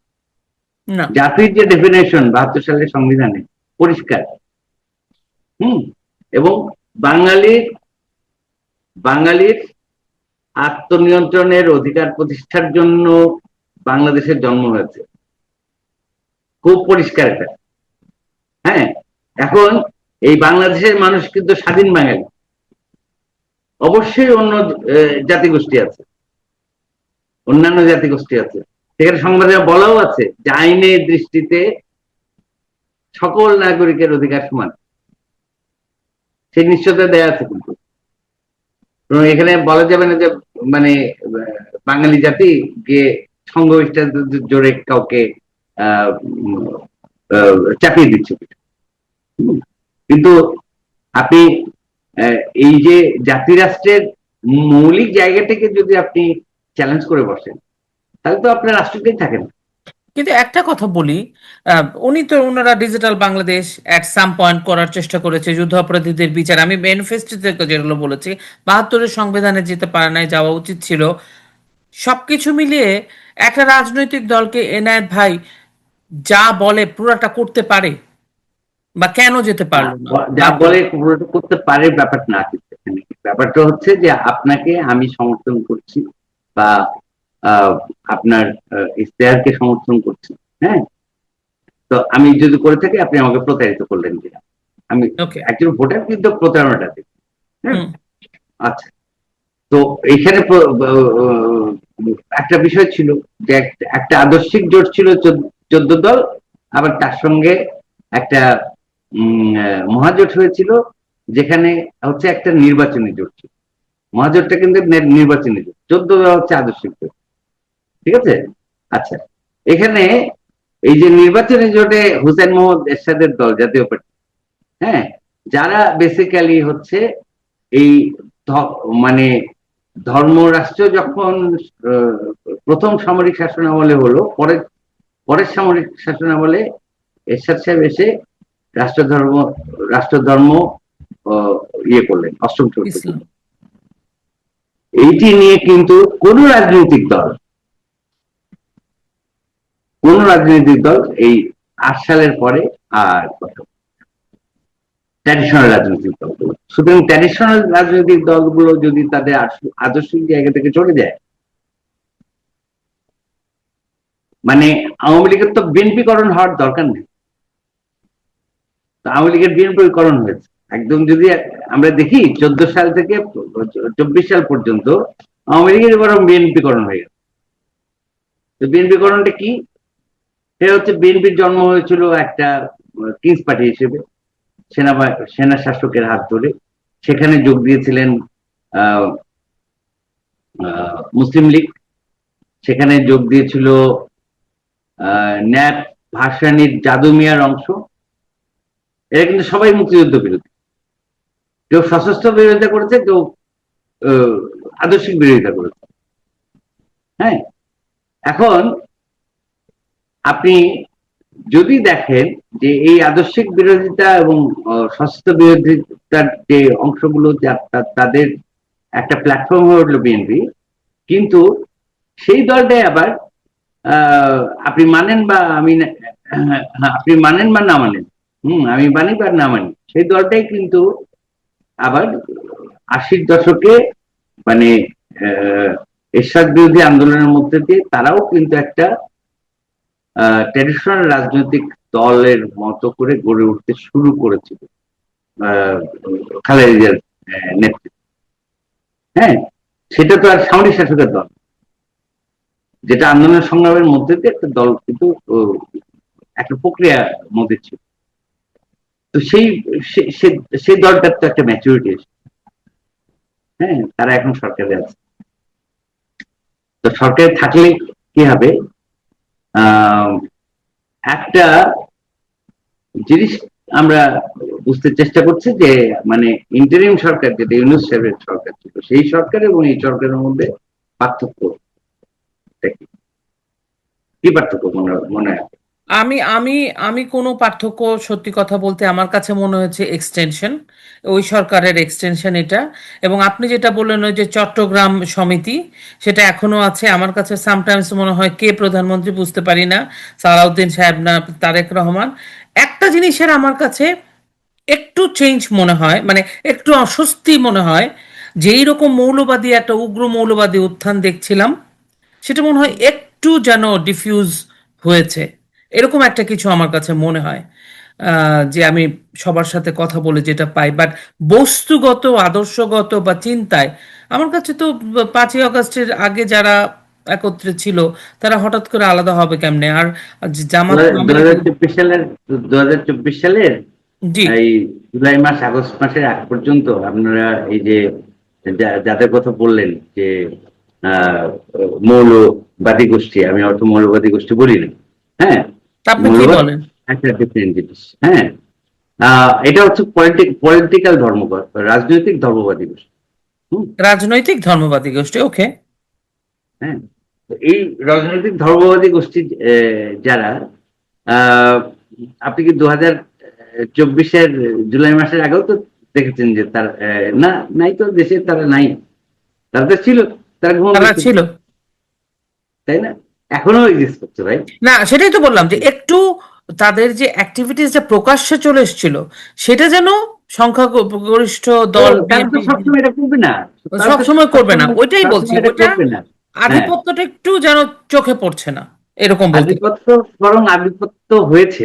না। জাতির যে ডেফিনেশন 72 সালের সংবিধানে পরিষ্কার। হম এবং বাঙালির বাঙালির আত্মনিয়ন্ত্রণের অধিকার প্রতিষ্ঠার জন্য বাংলাদেশের জন্ম হয়েছে, খুব পরিষ্কার এটা। হ্যাঁ, এখন এই বাংলাদেশের মানুষ কিন্তু স্বাধীন বাঙালি, অবশ্যই অন্য জাতিগোষ্ঠী আছে, অন্যান্য জাতিগোষ্ঠী আছে, সেখানে সংবিধানে বলাও আছে যে আইনের দৃষ্টিতে সকল নাগরিকের অধিকার সমান, সেই নিশ্চয়তা দেয়া আছে। কিন্তু এখানে বলা যাবে না যে মানে বাঙালি জাতি গিয়ে সংঘবিষ্ঠা জোরে কাউকে আহ চাপিয়ে দিচ্ছে। কিন্তু আপনি এই যে জাতি রাষ্ট্রের মৌলিক জায়গাটাকে যদি আপনি চ্যালেঞ্জ করে বসেন, তাহলে তো আপনার রাষ্ট্রটাই থাকে না। কিন্তু একটা কথা বলি, উনি তো ওনারা digital Bangladesh at some point করার চেষ্টা করেছে, যুদ্ধাপরাধীদের বিচার, আমি ম্যানিফেস্টো থেকে যেগুলো বলেছি, 72-এর সংবিধানে যেতে পারে নাই, যাওয়া উচিত ছিল। সবকিছু মিলিয়ে একটা রাজনৈতিক দলকে এনায়েত ভাই যা বলে পুরাটা করতে পারে, বা কেন যেতে না, পারলো না? যা বলে পুরোটা করতে পারে ব্যাপারটা না, কিন্তু এখানে ব্যাপারটা হচ্ছে যে আপনাকে আমি সমর্থন করছি বা আহ, আপনার ইশতেহারকে সমর্থন করছি। হ্যাঁ, তো আমি যদি করে থাকি আপনি আমাকে প্রতারিত করলেন কিনা, আমি ওকে। একজন ভোটার কিন্তু প্রতারণাটা দেখি। হ্যাঁ, হুম। আচ্ছা। তো এখানে একটা বিষয় ছিল যে একটা আদর্শিক জোট ছিল 14 দল, আবার তার সঙ্গে একটা মহাজোট হয়েছিল, যেখানে হচ্ছে একটা নির্বাচনী জোট ছিল। মহাজোটটা কিন্তু নির্বাচনী জোট, 14 দল হচ্ছে আদর্শিক জোট। ঠিক আছে, আচ্ছা। এখানে এই যে নির্বাচনী জোটে হুসেন মোহাম্মদ এরশাদের দল, জাতীয় পার্টি, হ্যাঁ, যারা বেসিক্যালি হচ্ছে এই মানে ধর্মরাষ্ট্র যখন প্রথম সামরিক শাসনামলে হলো, পরের সামরিক শাসনামলে এরশাদ সাহেব এসে রাষ্ট্রধর্ম রাষ্ট্রধর্ম ইয়ে করলেন, অষ্টম সংশোধন ইসলাম। করলেন। এইটি নিয়ে কিন্তু কোন রাজনৈতিক দল এই 8 সালের পরে আর ট্র্যাডিশনাল রাজনৈতিক দলগুলো, সুতরাং ট্র্যাডিশনাল রাজনৈতিক দলগুলো যদি তাদের আদর্শিক জায়গা থেকে চলে যায়, মানে আওয়ামী লীগের তো বিএনপিকরণ হওয়ার দরকার নেই। আওয়ামী লীগের বিএনপিকরণ হয়েছে একদম। যদি আমরা দেখি 14 সাল থেকে 24 সাল পর্যন্ত আওয়ামী লীগের বরং বিএনপিকরণ হয়ে গেছে। তো বিএনপিকরণটা কি? সেটা হচ্ছে বিএনপির জন্ম হয়েছিল একটা কিংস পার্টি হিসেবে, সেনা শাসকের হাত ধরে। সেখানে যোগ দিয়েছিলেন মুসলিম লীগ, সেখানে যোগ দিয়েছিল ন্যাপ ভাসানীর জাদু মিয়ার অংশ। এরা কিন্তু সবাই মুক্তিযুদ্ধ বিরোধী, কেউ সশস্ত্র বিরোধিতা করেছে, কেউ আদর্শিক বিরোধিতা করেছে। হ্যাঁ, এখন আপনি যদি দেখেন যে এই আদর্শিক বিরোধিতা এবং সশস্ত্র বিরোধিতার যে অংশগুলো, তাদের একটা প্ল্যাটফর্ম হয়ে উঠলো বিএনপি, কিন্তু সেই দলটাই আবার আপনি মানেন বা আপনি মানেন বা না মানেন, আমি মানি বা না মানি, সেই দলটাই কিন্তু আবার 80-র দশকে মানে এরশাদ বিরোধী আন্দোলনের মধ্যে দিয়ে তারাও কিন্তু একটা ট্র্যাডিশনাল রাজনৈতিক দলের মতো করে গড়ে উঠতে শুরু করেছিল খালেদা জিয়ার নেতৃত্বে। হ্যাঁ, সেটা তো আর সামরিক শাসকের দল, যেটা আন্দোলন সংগ্রামের মধ্যে দিয়ে একটা দল কিন্তু একটা প্রক্রিয়ার মধ্যে ছিল। তো সেই দলটার তো একটা ম্যাচুরিটি এসেছে। হ্যাঁ, তারা এখন সরকারে আছে। তো সরকারে থাকলে কি হবে, একটা জিনিস আমরা বুঝতে চেষ্টা করছি যে মানে ইন্টারিম সরকার, যেটা ইউনূস সাহেবের সরকার ছিল, সেই সরকার এবং এই সরকারের মধ্যে পার্থক্য কি পার্থক্য মনে হয়? আমি আমি আমি কোনো পার্থক্য, সত্যি কথা বলতে আমার কাছে মনে হয়েছে এক্সটেনশন, ওই সরকারের এক্সটেনশন এটা। এবং আপনি যেটা বললেন ওই যে চট্টগ্রাম সমিতি, সেটা এখনো আছে। আমার কাছে সামটাইমস মনে হয় কে প্রধানমন্ত্রী বুঝতে পারি না, সালাউদ্দিন সাহেব না তারেক রহমান। একটা জিনিসের আমার কাছে একটু চেঞ্জ মনে হয়, মানে একটু অস্বস্তি মনে হয়, যে এইরকম মৌলবাদী একটা উগ্র মৌলবাদী উত্থান দেখছিলাম, সেটা মনে হয় একটু যেন ডিফিউজ হয়েছে, এরকম একটা কিছু আমার কাছে মনে হয়। যে আমি সবার সাথে কথা বলে যেটা পাই, বাট বস্তুগত আদর্শগত বা চিন্তায় আমার কাছে তো 5ই আগস্টের আগে যারা একত্রে ছিল তারা হঠাৎ করে আলাদা হবে কেমনে? আর জামাত তো দু আওয়ামী হাজার লীগ। চব্বিশ সালের 2024 সালের জি। এই জুলাই মাস আগস্ট মাসের আগ পর্যন্ত আপনারা এই যে যাদের কথা বললেন যে আহ মৌলবাদী গোষ্ঠী, আমি অত মৌলবাদী গোষ্ঠী বলি না। হ্যাঁ, আপনি কি মৌলবাদ বলেন? একটা ডিফারেন্ট জিনিস। হ্যাঁ, এটা হচ্ছে পলিটিক্যাল ধর্মবাদ, রাজনৈতিক ধর্মবাদী গোষ্ঠী। হুম, রাজনৈতিক ধর্মবাদী গোষ্ঠী, ওকে। হ্যাঁ, তো এই রাজনৈতিক ধর্মবাদী গোষ্ঠী যারা আহ, আপনি কি 2024-এর জুলাই মাসের আগেও তো দেখেছেন যে তার না, নাই তো দেশে, তারা নাই, তারা তো ছিল, তারা তারা ঘুমাচ্ছিল, ছিল। তাই না? এখনো এক্সিস্ট করছে ভাই। না, সেটাই তো বললাম যে একটু তাদের যে অ্যাক্টিভিটিসটা প্রকাশ্যে চলে এসেছিল, সেটা যেন সংখ্যাগরিষ্ঠ ও, দল তারা তো বিএনপি সবসময় এটা করবে না, তারা সব তো সময় করবে না, সবসময় ওইটাই বলছি, সবসময় এটা ওটা করবে না। হ্যাঁ, আধিপত্যটা একটু যেন চোখে পড়ছে না, এরকম বলতে পারি। আধিপত্য, বরং আধিপত্য হয়েছে।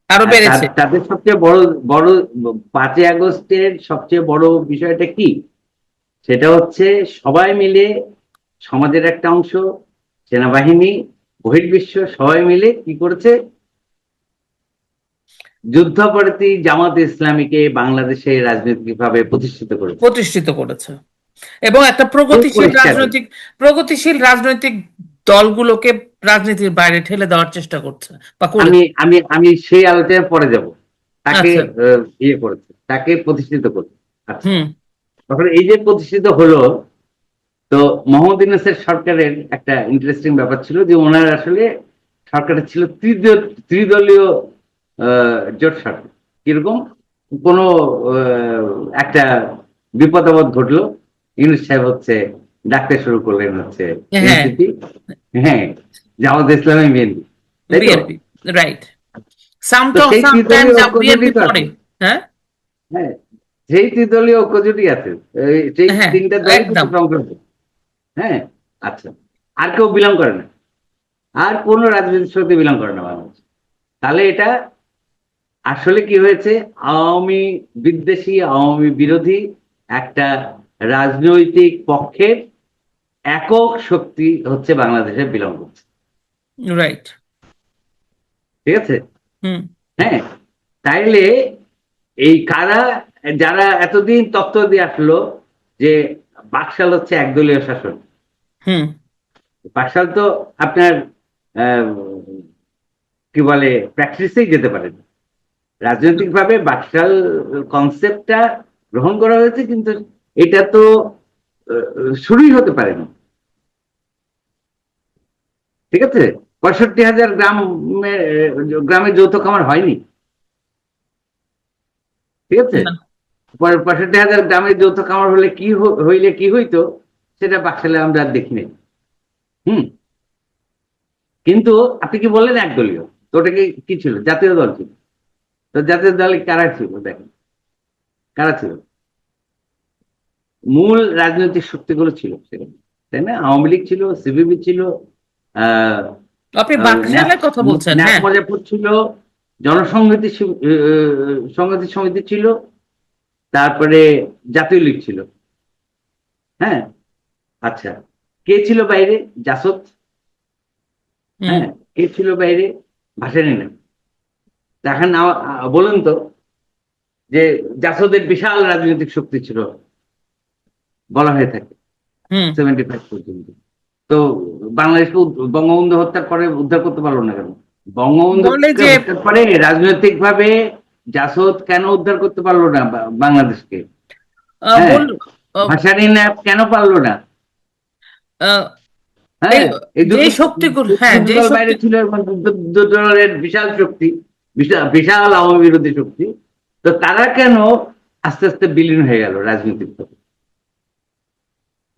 আরো আর বেড়েছে। তাদের সবচেয়ে বড় বড় 5ই আগস্টের সবচেয়ে বড় বিষয়টা কি? সেটা হচ্ছে সবাই মিলে, সমাজের একটা অংশ, সেনাবাহিনী, বহির্বিশ্ব সবাই মিলে কি করেছে? যুদ্ধাপরাধী জামাত ইসলামীকে বাংলাদেশে রাজনৈতিকভাবে প্রতিষ্ঠিত করেছে। প্রতিষ্ঠিত করেছে, এবং একটা খুব পরিষ্কার। প্রগতিশীল রাজনৈতিক দলগুলোকে রাজনীতির বাইরে ঠেলে দেওয়ার চেষ্টা করছে বা আমি করেছে। আমি আমি সেই আলোচনায় পরে যাব। তাকে আচ্ছা। ইয়ে করেছে, তাকে প্রতিষ্ঠিত করেছে। আচ্ছা, হুম। তখন এই যে প্রতিষ্ঠিত হলো, তো মোহাম্মদ ইউনূসের সরকারের একটা ইন্টারেস্টিং ব্যাপার ছিল যে ওনার আসলে সরকারটা ছিল ত্রিদলীয় জোট সরকার। কিরকম? কোনো একটা বিপদ আপদ ঘটলো, ইউনূস সাহেব হচ্ছে ডাকতে শুরু করলেন হচ্ছে হ্যাঁ। এনসিপি, হ্যাঁ, জামাত ইসলামী, বিএনপি, তাই তো? BNP, right. তো সেই সামটাইমস ত্রিদলীয় ঐক্য জোটই বিএনপি তো পরে। আছে। হ্যাঁ। হ্যাঁ, সেই ত্রিদলীয় ঐক্য জোটই আছে। সেই হ্যাঁ, তিনটা দলই কিন্তু একদম। সংসদে। হ্যাঁ, আচ্ছা, আর কেউ বিলং করে না, আর কোন রাজনৈতিক শক্তি বিলং করে না বাংলাদেশ। তাহলে এটা আসলে কি হয়েছে? আওয়ামী বিদ্বেষী, আওয়ামী বিরোধী একটা রাজনৈতিক পক্ষের একক শক্তি হচ্ছে বাংলাদেশে বিলং করছে। রাইট। ঠিক আছে? হুম। হ্যাঁ, তাইলে এই কারা, যারা এতদিন তত্ত্ব দিয়ে আসলো যে বাকশাল হচ্ছে একদলীয় শাসন, হুম। বাকশাল তো আপনার আহ, কি বলে প্র্যাকটিসেই যেতে পারে না। রাজনৈতিকভাবে বাকশাল কনসেপ্টটা গ্রহণ করা হয়েছে, কিন্তু এটা তো শুরুই হতে পারেনি। ঠিক আছে? 65,000 গ্রামে যৌথ খামার হয়নি। ঠিক আছে? না। 65,000 গ্রামে যৌথ খামার হলে কি হইলে কি হইতো, সেটা বাকশালে আমরা আর দেখিনি। হুম, কিন্তু আপনি কি বললেন একদলীয়, তো ওটাকে কি ছিল? জাতীয় দল ছিল। তো জাতীয় দলে কারা ছিল? দেখেন কারা ছিল, মূল রাজনৈতিক শক্তিগুলো ছিল সেখানে, তাই না? আওয়ামী লীগ ছিল, সিপিবি ছিল, আহ আপনি ন্যাপ বাকশালের কথা বলছেন? ন্যাপ হ্যাঁ। মুজাফর ছিল, জনসংহতি সংহতি সমিতি ছিল, তারপরে জাতীয় লীগ ছিল। হ্যাঁ, আচ্ছা, কে ছিল বাইরে? জাসদ। হুম। হ্যাঁ, কে ছিল বাইরে? ভাসানী না। এখন বলুন তো, যে জাসদের বিশাল রাজনৈতিক শক্তি ছিল বলা হয়ে থাকে হুম। 75 পর্যন্ত। তো বাংলাদেশকে বঙ্গবন্ধু হত্যার পরে উদ্ধার করতে পারলো না কেন? বলে বঙ্গবন্ধুকে যে হত্যার পরে রাজনৈতিক ভাবে জাসদ কেন উদ্ধার করতে পারলো না বাংলাদেশকে? হ্যাঁ, বল। আহ, ভাসানী না কেন পারলো না? এই হ্যাঁ, এই যে দুটো শক্তিগুলো, হ্যাঁ দুটো যে দল শক্তি, বাইরে ছিল এবং দুটো দলের বিশাল শক্তি, বিশাল বিশাল আওয়ামী বিরোধী শক্তি। তো তারা কেন আস্তে আস্তে বিলীন হয়ে গেল রাজনৈতিক ভাবে?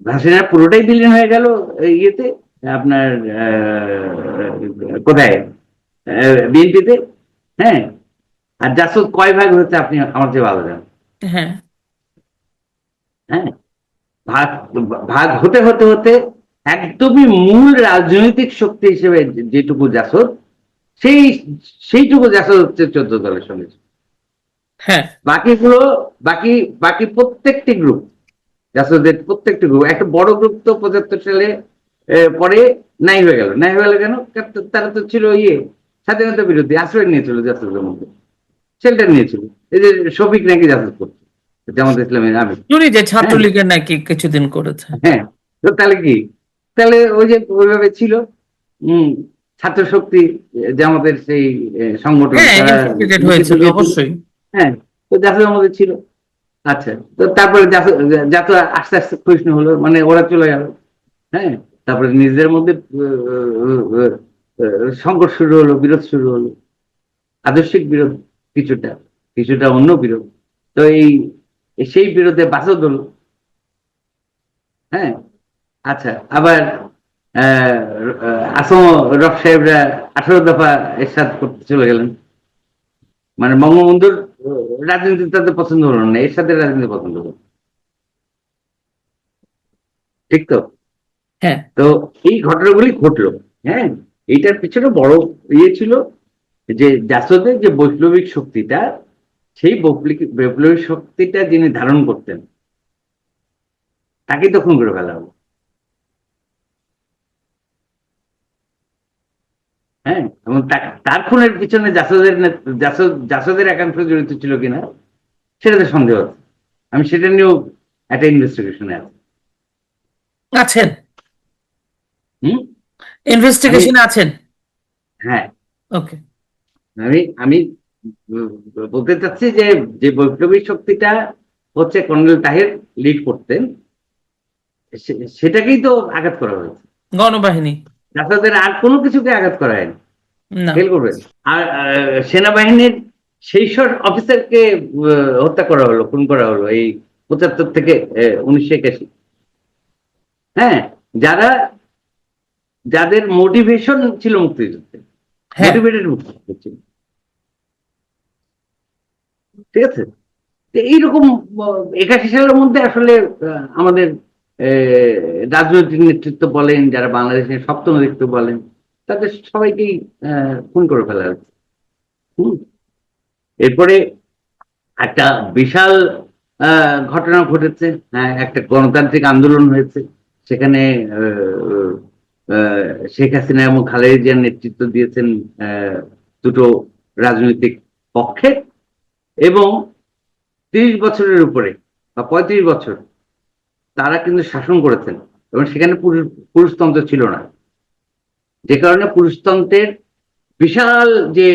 হাসিনা পুরোটাই বিলীন হয়ে গেল ইয়েতে, আপনার কোথায়, বিএনপিতে। হ্যাঁ, আর জাসদ কয় ভাগ হচ্ছে আপনি আমার চেয়ে ভালো জানেন। হ্যাঁ হ্যাঁ, ভাগ ভাগ হতে হতে হতে একদমই মূল রাজনৈতিক শক্তি হিসেবে যেটুকু জাসদ, সেই সেইটুকু জাসদ হচ্ছে 14 দলের সঙ্গে। হ্যাঁ বাকিগুলো, বাকি বাকি প্রত্যেকটি গ্রুপ, জাসদের প্রত্যেকটি গ্রুপ, একটা বড় গ্রুপ তো 75 সালে পরে নাই হয়ে গেল। নাই হয়ে গেল কেন? তারা তো ছিল স্বাধীনতা বিরোধী, আশ্রয় নিয়েছিল জাসদের মধ্যে, শেল্টার নিয়েছিল। এই যে শফিক নাকি জাসদ করছে, জামাত ইসলামের আমি। শুনি যে হ্যাঁ, ছাত্রলীগের নাকি কিছুদিন করেছে। হ্যাঁ। তো তাহলে কি, তাহলে ওই যে ওইভাবে ছিল। হম, ছাত্র শক্তি, জামাতের সেই সংগঠন, হ্যাঁ তারা ইনফিল্ট্রেটেড লিখিত হয়েছিল দিয়েছিল। অবশ্যই। হ্যাঁ, তো জাসদ আমাদের ছিল। আচ্ছা, তো তারপরে জাত আস্তে আস্তে ক্ষয়িষ্ণু হলো, মানে ওরা চলে গেল। হ্যাঁ, তারপরে নিজেদের মধ্যে সংঘর্ষ শুরু হলো, বিরোধ শুরু হলো, আদর্শিক বিরোধ কিছুটা, কিছুটা অন্য বিরোধ। তো সেই বিরোধে বাসদ হলো। হ্যাঁ, আচ্ছা, আবার আসম রফ সাহেবরা 18 দফা এরশাদ করতে চলে গেলেন। মানে বঙ্গবন্ধুর রাজনীতি তাদের পছন্দ হলো না, এরশাদের রাজনীতি পছন্দ হলো। ঠিক তো? হ্যাঁ তো এই ঘটনাগুলি ঘটলো। হ্যাঁ, এইটার পিছনে বড় ছিল যে জাসদের যে বৈপ্লবিক শক্তিটা, সেই বৈপ্লবিক শক্তিটা যিনি ধারণ করতেন, তাকে তখন করে ফেলা হলো। হ্যাঁ, এবং তার খুনের পিছনে জাসদের একাংশ জড়িত ছিল কিনা সেটাতে সন্দেহ আছে। আমি সেটা নিয়েও একটা ইনভেস্টিগেশনে আছি। আছেন, হুম, আমি, ইনভেস্টিগেশন আছেন। হ্যাঁ, ওকে। আমি আমি বলতে চাচ্ছি যে যে বৈপ্লবিক শক্তিটা হচ্ছে কর্নেল তাহের লিড করতেন, সেটাকেই তো আঘাত করা হয়েছে। গণবাহিনী। জাসদের আর কোনো কিছুকে আঘাত করা হয়নি, না। খেয়াল করবেন। আর সেনাবাহিনীর সেই সব অফিসারকে হত্যা করা হলো, খুন করা হলো এই 75 থেকে 1981। হ্যাঁ, যারা, যাদের মোটিভেশন ছিল মুক্তিযুদ্ধে, হ্যাঁ মোটিভেটেড মুক্তিযুদ্ধ ছিল। ঠিক আছে, তো এইরকম 81 সালের মধ্যে আসলে আমাদের রাজনৈতিক নেতৃত্ব বলেন, যারা বাংলাদেশের সপ্তম নেতৃত্ব বলেন, তাদের সবাইকেই খুন করে ফেলা হয়েছে। হুম, এরপরে একটা বিশাল ঘটনা ঘটেছে। হ্যাঁ, একটা গণতান্ত্রিক আন্দোলন হয়েছে, সেখানে আহ, শেখ হাসিনা এবং খালেদা জিয়ার নেতৃত্ব দিয়েছেন দুটো রাজনৈতিক পক্ষে, এবং 30 বছরের উপরে বা 35 বছর তারা কিন্তু শাসন করেছেন, এবং সেখানে পুরুষতন্ত্র ছিল না। যে কারণে পুরুষতন্ত্রের বিশাল যে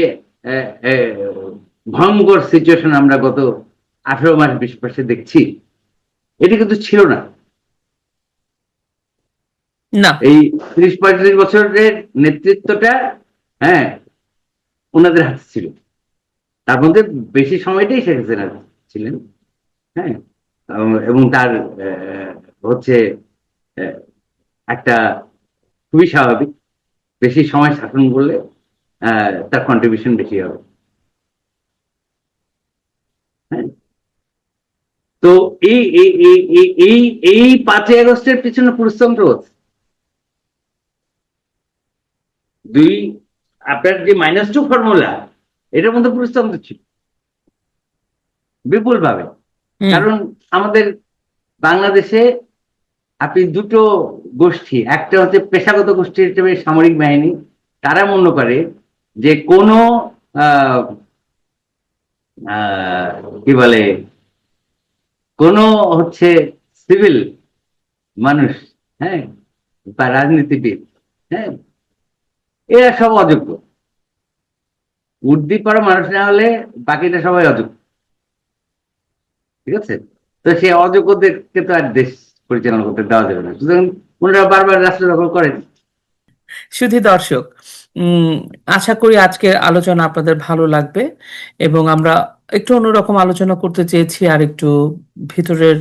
আহ, আহ, ভয়ঙ্কর সিচুয়েশন আমরা গত 18 মাস 20 মাসে দেখছি, এটি কিন্তু ছিল না। না। এই 30-35 বছরের নেতৃত্বটা, হ্যাঁ, ওনাদের হাতে ছিল। তার মধ্যে বেশি সময়টাই শেখ হাসিনা ছিলেন। হ্যাঁ, এবং তার হচ্ছে আহ, একটা খুবই স্বাভাবিক, বেশি সময় শাসন করলে তার কন্ট্রিবিউশন বেশি হবে। হ্যাঁ, তো এই এই এই এই এই এই 5ই আগস্টের পিছনে পুরুষতন্ত্র হচ্ছে। দুই, আপনার যে -2 ফর্মুলা, এটার মধ্যে পুরুষতন্ত্র ছিল বিপুল ভাবে। হুম। কারণ আমাদের বাংলাদেশে আপনি দুটো গোষ্ঠী, একটা হচ্ছে পেশাগত গোষ্ঠী হিসেবে সামরিক বাহিনী, তারা মনে করে যে কোনো আহ, আহ, কি বলে, কোনো হচ্ছে সিভিল মানুষ, হ্যাঁ, বা রাজনীতিবিদ, হ্যাঁ, এরা সব অযোগ্য। উর্দি পড়া মানুষ না হলে বাকিটা সবাই অযোগ্য। ঠিক আছে, তো সেই অযোগ্যদেরকে তো আর দেশ পরিচালনা করতে দেওয়া যাবে না, সুতরাং ওনারা বারবার রাষ্ট্র দখল করেন। শুধু দর্শক, উম, আশা করি আজকের আলোচনা আপনাদের ভালো লাগবে এবং আমরা একটু অন্যরকম আলোচনা করতে চেয়েছি, আর একটু ভিতরের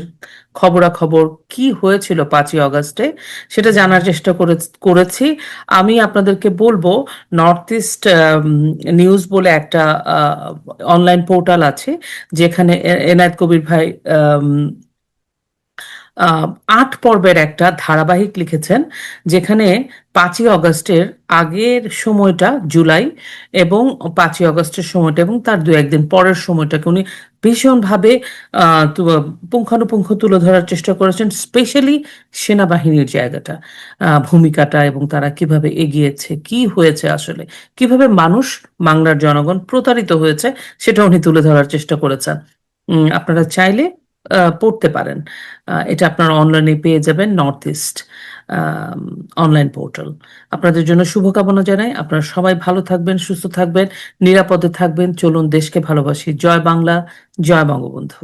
খবরাখবর কি হয়েছিল 5ই আগস্টে সেটা জানার চেষ্টা করেছি। আমি আপনাদেরকে বলবো, নর্থ ইস্ট নিউজ বলে একটা অনলাইন পোর্টাল আছে, যেখানে এনায়েত কবির ভাই আম, 8 পর্বের একটা ধারাবাহিক লিখেছেন, যেখানে 5ই আগস্টের আগের সময়টা জুলাই এবং 5ই আগস্টের সময়টা এবং তার দু একদিন পরের সময়টাকে উনি ভীষণভাবে পুঙ্খানুপুঙ্খ তুলে ধরার চেষ্টা করেছেন, স্পেশালি সেনাবাহিনীর জায়গাটা, ভূমিকাটা, এবং তারা কিভাবে এগিয়েছে, কি হয়েছে আসলে, কিভাবে মানুষ, বাংলার জনগণ প্রতারিত হয়েছে, সেটা উনি তুলে ধরার চেষ্টা করেছেন। আপনারা চাইলে পড়তে পারেন। এটা আপনারা অনলাইনে পেয়ে যাবেন, নর্থ ইস্ট অনলাইন পোর্টাল। আপনাদের জন্য শুভকামনা জানাই। আপনারা সবাই ভালো থাকবেন, সুস্থ থাকবেন, নিরাপদে থাকবেন। চলুন দেশকে ভালোবাসি। জয় বাংলা, জয় বঙ্গবন্ধু।